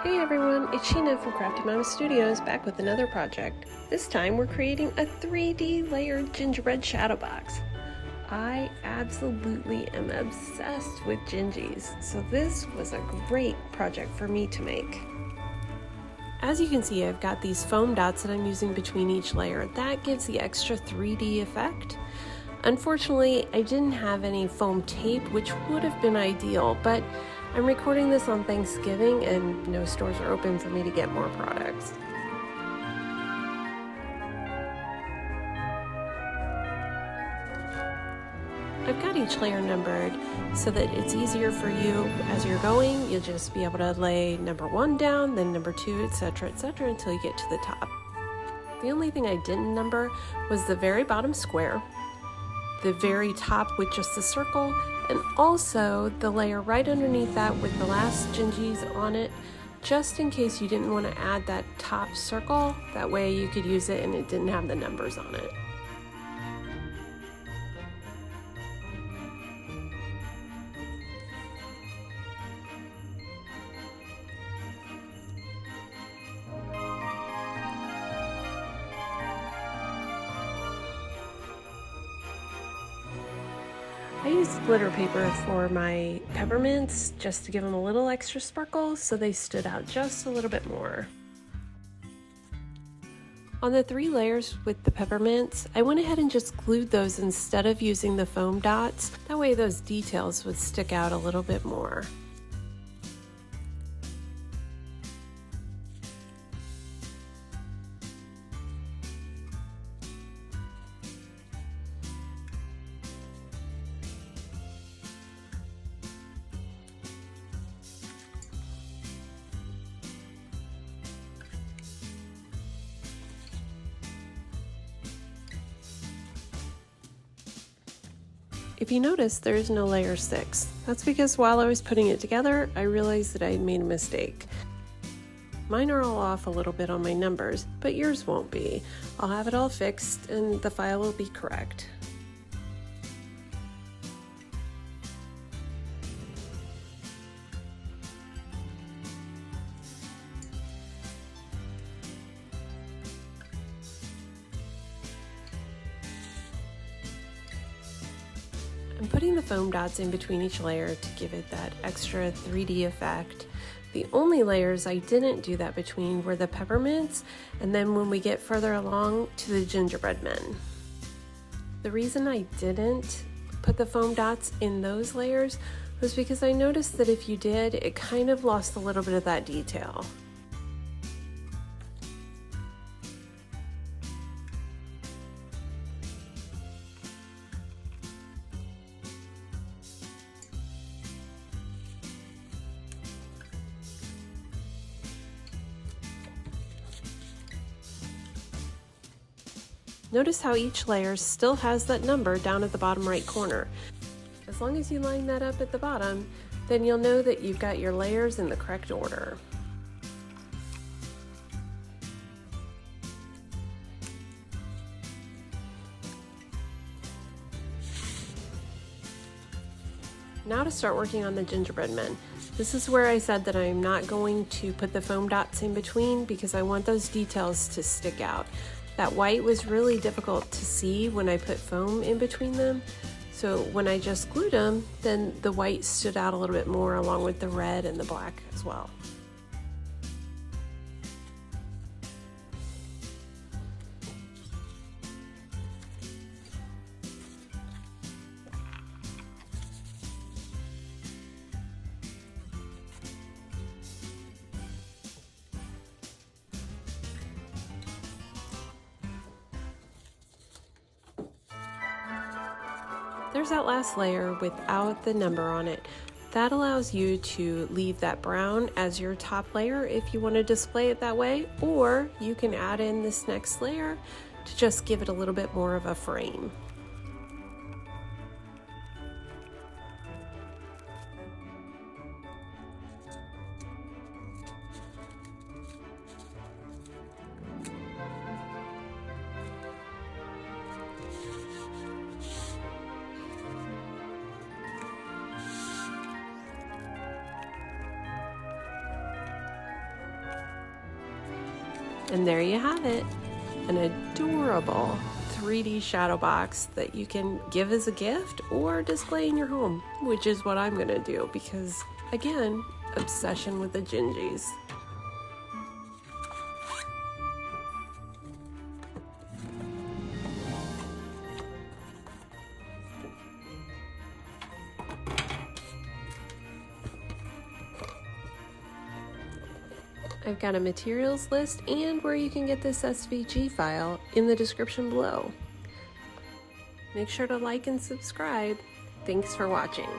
Hey everyone, it's Sheena from Crafty Mama Studios back with another project. This time we're creating a 3D layered gingerbread shadowbox. I absolutely am obsessed with gingies, so this was a great project for me to make. As you can see, I've got these foam dots that I'm using between each layer. That gives the extra 3D effect. Unfortunately, I didn't have any foam tape, which would have been ideal, but I'm recording this on Thanksgiving and no stores are open for me to get more products. I've got each layer numbered so that it's easier for you as you're going. You'll just be able to lay number 1 down, then number 2, etc., until you get to the top. The only thing I didn't number was the very bottom square, the very top with just the circle, and also the layer right underneath that with the last gingies on it, just in case you didn't want to add that top circle. That way you could use it and it didn't have the numbers on it. I used glitter paper for my peppermints just to give them a little extra sparkle so they stood out just a little bit more. On the 3 layers with the peppermints, I went ahead and just glued those instead of using the foam dots. That way those details would stick out a little bit more. If you notice, there is no layer 6. That's because while I was putting it together, I realized that I had made a mistake. Mine are all off a little bit on my numbers, but yours won't be. I'll have it all fixed and the file will be correct. I'm putting the foam dots in between each layer to give it that extra 3D effect. The only layers I didn't do that between were the peppermints, and then when we get further along to the gingerbread men. The reason I didn't put the foam dots in those layers was because I noticed that if you did, it kind of lost a little bit of that detail. Notice how each layer still has that number down at the bottom right corner. As long as you line that up at the bottom, then you'll know that you've got your layers in the correct order. Now to start working on the gingerbread men. This is where I said that I'm not going to put the foam dots in between because I want those details to stick out. That white was really difficult to see when I put foam in between them, so when I just glued them, then the white stood out a little bit more along with the red and the black as well. There's that last layer without the number on it. That allows you to leave that brown as your top layer if you want to display it that way, or you can add in this next layer to just give it a little bit more of a frame. And there you have it, an adorable 3D shadow box that you can give as a gift or display in your home, which is what I'm gonna do because, again, obsession with the gingies. I've got a materials list and where you can get this SVG file in the description below. Make sure to like and subscribe. Thanks for watching.